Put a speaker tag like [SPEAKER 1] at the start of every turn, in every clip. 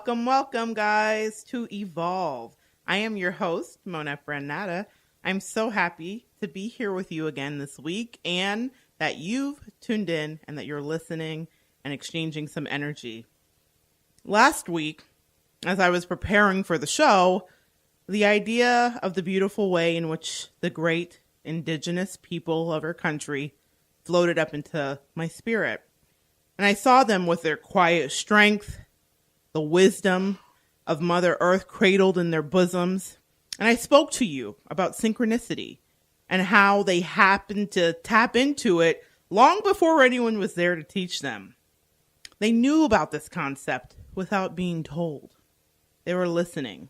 [SPEAKER 1] Welcome, guys, to Evolve. I am your host, Monette Brann-Natta. I'm so happy to be here with you again this week and that you've tuned in and that you're listening and exchanging some energy. Last week, as I was preparing for the show, the idea of the beautiful way in which the great indigenous people of our country floated up into my spirit. And I saw them with their quiet strength, the wisdom of Mother Earth cradled in their bosoms. And I spoke to you about synchronicity and how they happened to tap into it long before anyone was there to teach them. They knew about this concept without being told. They were listening.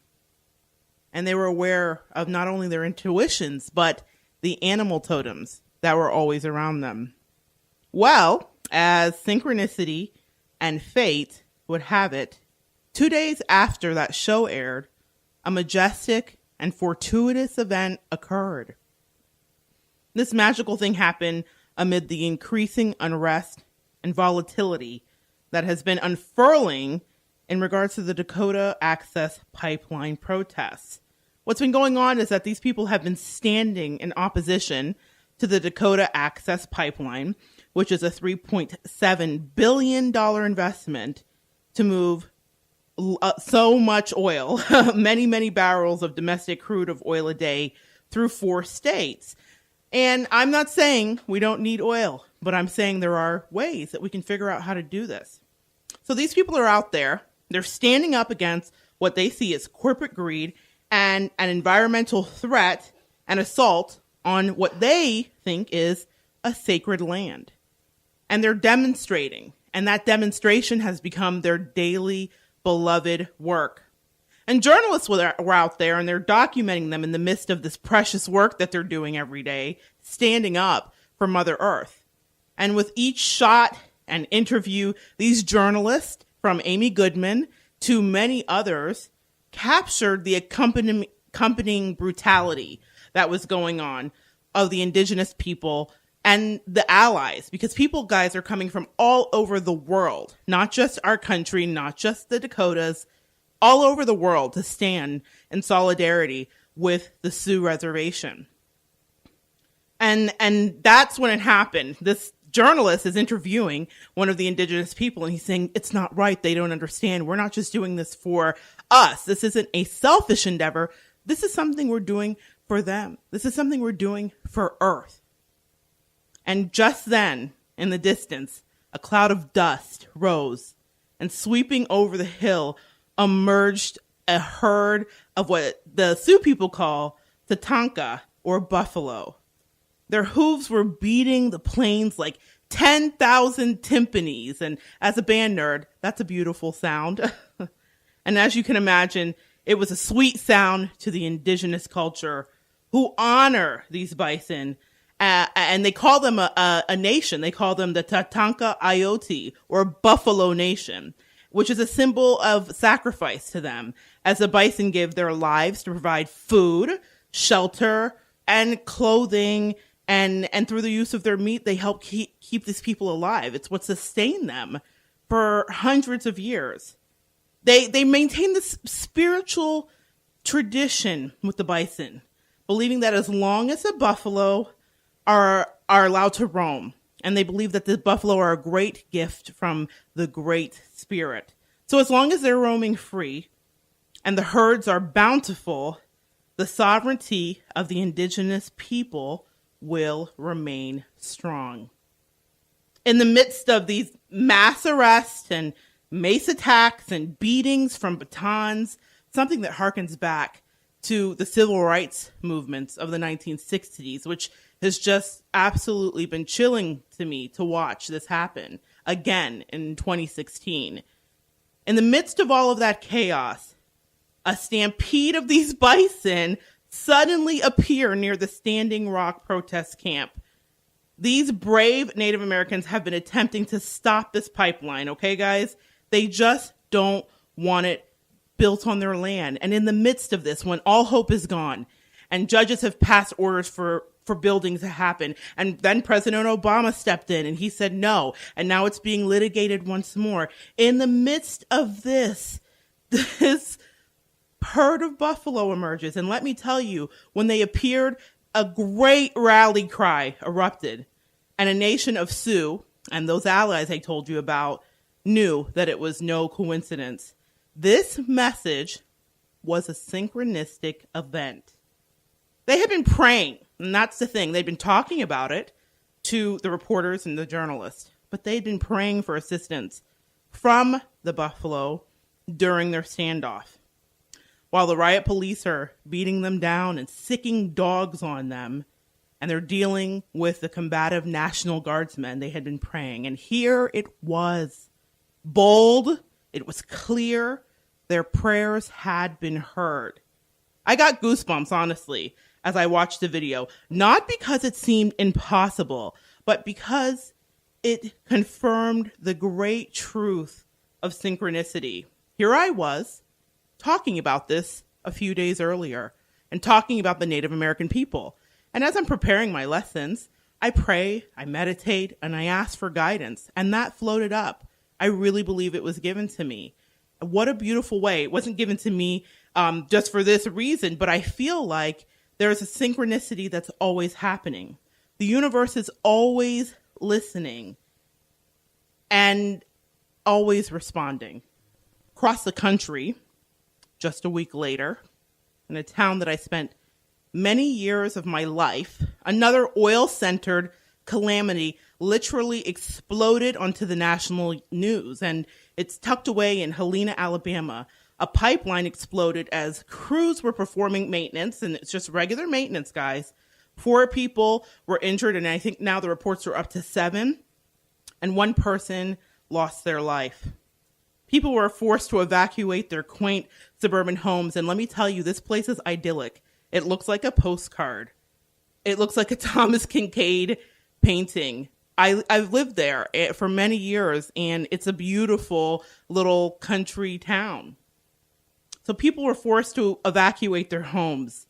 [SPEAKER 1] And they were aware of not only their intuitions, but the animal totems that were always around them. Well, as synchronicity and fate would have it, 2 days after that show aired, a majestic and fortuitous event occurred. This magical thing happened amid the increasing unrest and volatility that has been unfurling in regards to the Dakota Access Pipeline protests. What's been going on is that these people have been standing in opposition to the Dakota Access Pipeline, which is a $3.7 billion investment to move so much oil, many barrels of domestic crude of oil a day through 4 states. And I'm not saying we don't need oil, but I'm saying there are ways that we can figure out how to do this. So these people are out there. They're standing up against what they see as corporate greed and an environmental threat and assault on what they think is a sacred land. And they're demonstrating, and that demonstration has become their daily beloved work. And journalists were out there, and they're documenting them in the midst of this precious work that they're doing every day, standing up for Mother Earth. And with each shot and interview, these journalists, from Amy Goodman to many others, captured the accompanying brutality that was going on of the indigenous people and the allies, because people, guys, are coming from all over the world, not just our country, not just the Dakotas, all over the world to stand in solidarity with the Sioux Reservation. And that's when it happened. This journalist is interviewing one of the indigenous people, and he's saying, it's not right. They don't understand. We're not just doing this for us. This isn't a selfish endeavor. This is something we're doing for them. This is something we're doing for Earth. And just then, in the distance, a cloud of dust rose, and sweeping over the hill emerged a herd of what the Sioux people call Tatanka, or buffalo. Their hooves were beating the plains like 10,000 timpanis. And as a band nerd, that's a beautiful sound. And as you can imagine, it was a sweet sound to the indigenous culture who honor these bison. And they call them a nation. They call them the Tatanka Ioti, or Buffalo Nation, which is a symbol of sacrifice to them, as the bison give their lives to provide food, shelter, and clothing. And through the use of their meat, they help keep these people alive. It's what sustained them for hundreds of years. They maintain this spiritual tradition with the bison, believing that as long as the buffalo are allowed to roam, and they believe that the buffalo are a great gift from the Great Spirit. So as long as they're roaming free and the herds are bountiful, the sovereignty of the indigenous people will remain strong. In the midst of these mass arrests and mace attacks and beatings from batons, something that harkens back to the civil rights movements of the 1960s, which has just absolutely been chilling to me to watch this happen again in 2016. In the midst of all of that chaos, a stampede of these bison suddenly appear near the Standing Rock protest camp. These brave Native Americans have been attempting to stop this pipeline, okay, guys? They just don't want it built on their land. And in the midst of this, when all hope is gone, and judges have passed orders for buildings to happen, and then President Obama stepped in and he said no, and now it's being litigated once more. In the midst of this, this herd of buffalo emerges. And let me tell you, when they appeared, a great rally cry erupted. And a nation of Sioux and those allies I told you about knew that it was no coincidence. This message was a synchronistic event. They had been praying, and that's the thing. They'd been talking about it to the reporters and the journalists, but they'd been praying for assistance from the buffalo during their standoff. While the riot police are beating them down and sicking dogs on them, and they're dealing with the combative National Guardsmen, they had been praying. And here it was, bold, it was clear, their prayers had been heard. I got goosebumps, honestly, as I watched the video, not because it seemed impossible, but because it confirmed the great truth of synchronicity. Here I was, talking about this a few days earlier, and talking about the Native American people. And as I'm preparing my lessons, I pray, I meditate, and I ask for guidance, and that floated up. I really believe it was given to me. What a beautiful way. It wasn't given to me just for this reason, but I feel like there's a synchronicity that's always happening. The universe is always listening and always responding. Across the country, just a week later, in a town that I spent many years of my life, another oil-centered calamity literally exploded onto the national news, and it's tucked away in Helena, Alabama. A pipeline exploded as crews were performing maintenance, and it's just regular maintenance, guys. 4 people were injured, and I think now the reports are up to 7, and 1 person lost their life. People were forced to evacuate their quaint suburban homes, and let me tell you, this place is idyllic. It looks like a postcard. It looks like a Thomas Kinkade painting. I've lived there for many years, and it's a beautiful little country town. So people were forced to evacuate their homes.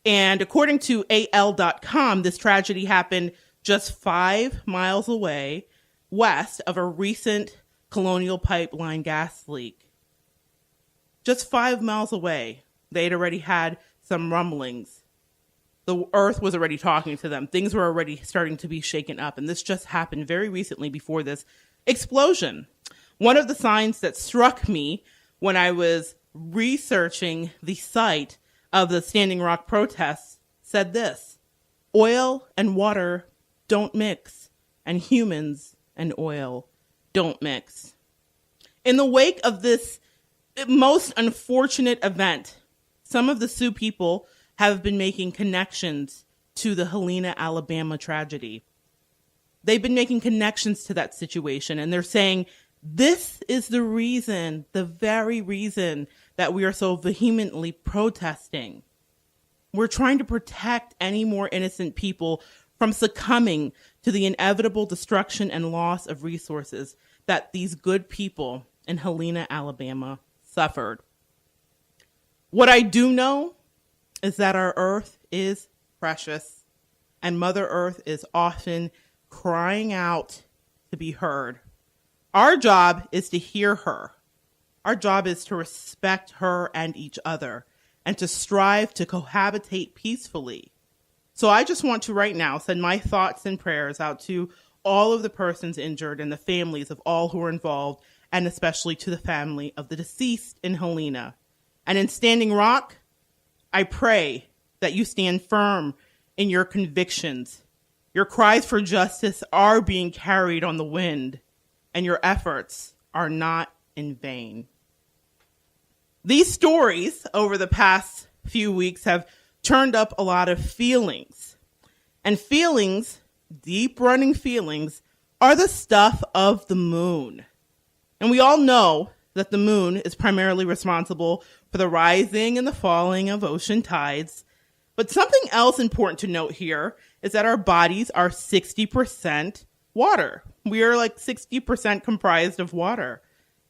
[SPEAKER 1] And according to AL.com, this tragedy happened just 5 miles away west of a recent Colonial Pipeline gas leak. Just 5 miles away, they'd already had some rumblings. The earth was already talking to them. Things were already starting to be shaken up. And this just happened very recently before this explosion. One of the signs that struck me when I was researching the site of the Standing Rock protests said this: oil and water don't mix, and humans and oil don't mix. In the wake of this most unfortunate event, some of the Sioux people have been making connections to the Helena, Alabama tragedy. They've been making connections to that situation, and they're saying, this is the reason, the very reason that we are so vehemently protesting. We're trying to protect any more innocent people from succumbing to the inevitable destruction and loss of resources that these good people in Helena, Alabama suffered. What I do know is that our earth is precious, and Mother Earth is often crying out to be heard. Our job is to hear her. Our job is to respect her and each other, and to strive to cohabitate peacefully. So I just want to right now send my thoughts and prayers out to all of the persons injured and the families of all who are involved, and especially to the family of the deceased in Helena. And in Standing Rock, I pray that you stand firm in your convictions. Your cries for justice are being carried on the wind, and your efforts are not in vain. These stories over the past few weeks have turned up a lot of feelings. And feelings, deep running feelings, are the stuff of the moon. And we all know that the moon is primarily responsible for the rising and the falling of ocean tides. But something else important to note here is that our bodies are 60% water. We are like 60% comprised of water.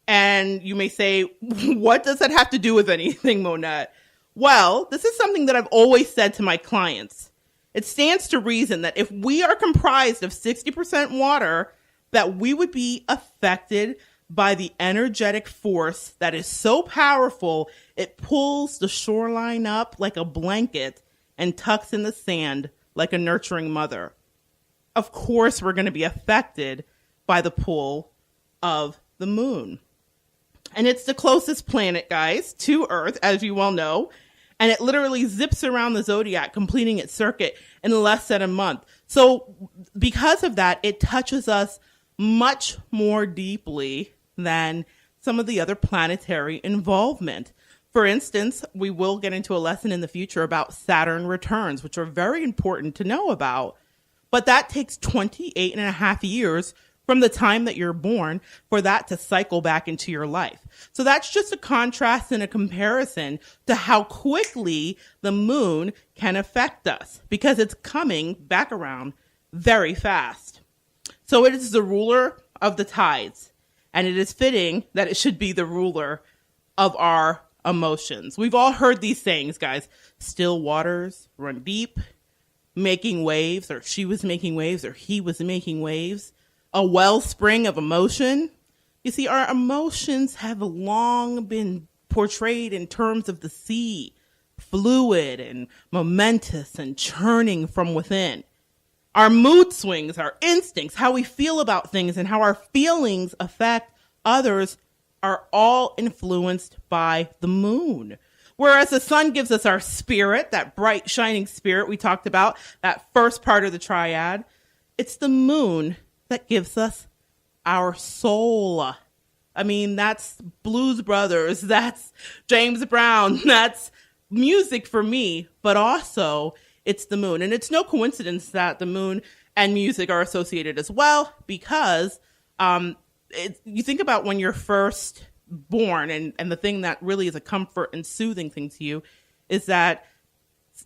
[SPEAKER 1] And you may say, what does that have to do with anything, Monette? Well, this is something that I've always said to my clients. It stands to reason that if we are comprised of 60% water, that we would be affected by the energetic force that is so powerful, it pulls the shoreline up like a blanket and tucks in the sand like a nurturing mother. Of course, we're going to be affected by the pull of the moon. And it's the closest planet, guys, to Earth, as you well know. And it literally zips around the zodiac, completing its circuit in less than a month. So because of that, it touches us much more deeply than some of the other planetary involvement. For instance, we will get into a lesson in the future about Saturn returns, which are very important to know about. But that takes 28 and a half years from the time that you're born for that to cycle back into your life. So that's just a contrast and a comparison to how quickly the moon can affect us, because it's coming back around very fast. So it is the ruler of the tides, and it is fitting that it should be the ruler of our emotions. We've all heard these sayings, guys. Still waters run deep, making waves, or she was making waves, or he was making waves. A wellspring of emotion. You see, our emotions have long been portrayed in terms of the sea, fluid and momentous and churning from within. Our mood swings, our instincts, how we feel about things, and how our feelings affect others are all influenced by the moon. Whereas the sun gives us our spirit, that bright, shining spirit we talked about, that first part of the triad, it's the moon that gives us our soul. I mean, that's Blues Brothers, that's James Brown, that's music for me, but also it's the moon. And it's no coincidence that the moon and music are associated as well, because you think about when you're first born, and the thing that really is a comfort and soothing thing to you is that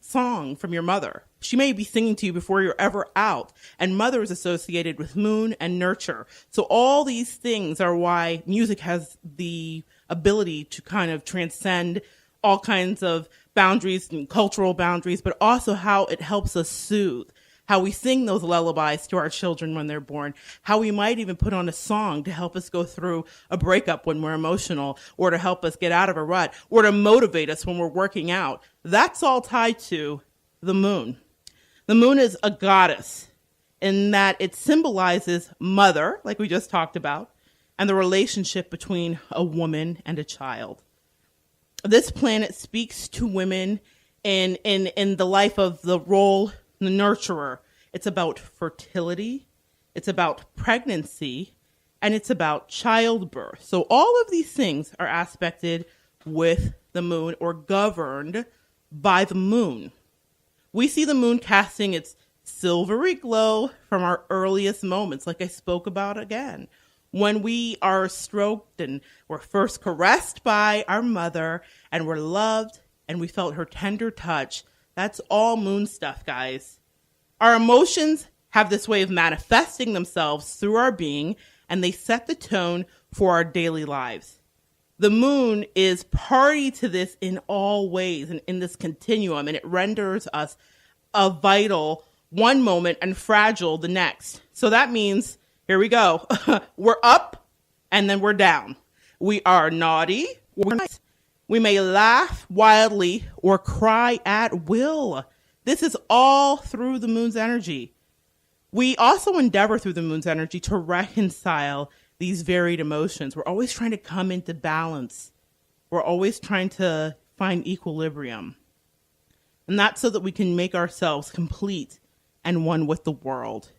[SPEAKER 1] song from your mother. She may be singing to you before you're ever out, and mother is associated with moon and nurture. So all these things are why music has the ability to kind of transcend all kinds of boundaries and cultural boundaries, but also how it helps us soothe, how we sing those lullabies to our children when they're born, how we might even put on a song to help us go through a breakup when we're emotional, or to help us get out of a rut, or to motivate us when we're working out. That's all tied to the moon. The moon is a goddess in that it symbolizes mother, like we just talked about, and the relationship between a woman and a child. This planet speaks to women in the life of the role, the nurturer. It's about fertility, it's about pregnancy, and it's about childbirth. So all of these things are aspected with the moon, or governed by the moon. We see the moon casting its silvery glow from our earliest moments, like I spoke about again. When we are stroked and we're first caressed by our mother, and we're loved and we felt her tender touch, that's all moon stuff, guys. Our emotions have this way of manifesting themselves through our being, and they set the tone for our daily lives. The moon is party to this in all ways and in this continuum, and it renders us a vital one moment and fragile the next. So that means, here we go, we're up and then we're down. We are naughty, we're nice. We may laugh wildly or cry at will. This is all through the moon's energy. We also endeavor through the moon's energy to reconcile these varied emotions. We're always trying to come into balance. We're always trying to find equilibrium. And that's so that we can make ourselves complete and one with the world.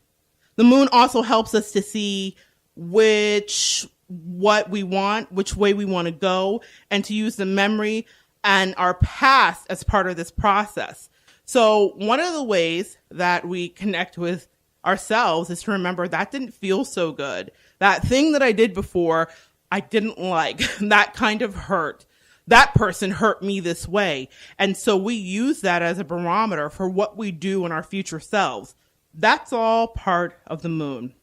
[SPEAKER 1] The moon also helps us to see what we want, which way we want to go, and to use the memory and our past as part of this process. So one of the ways that we connect with ourselves is to remember that didn't feel so good. That thing that I did before, I didn't like. That kind of hurt. That person hurt me this way. And so we use that as a barometer for what we do in our future selves. That's all part of the moon.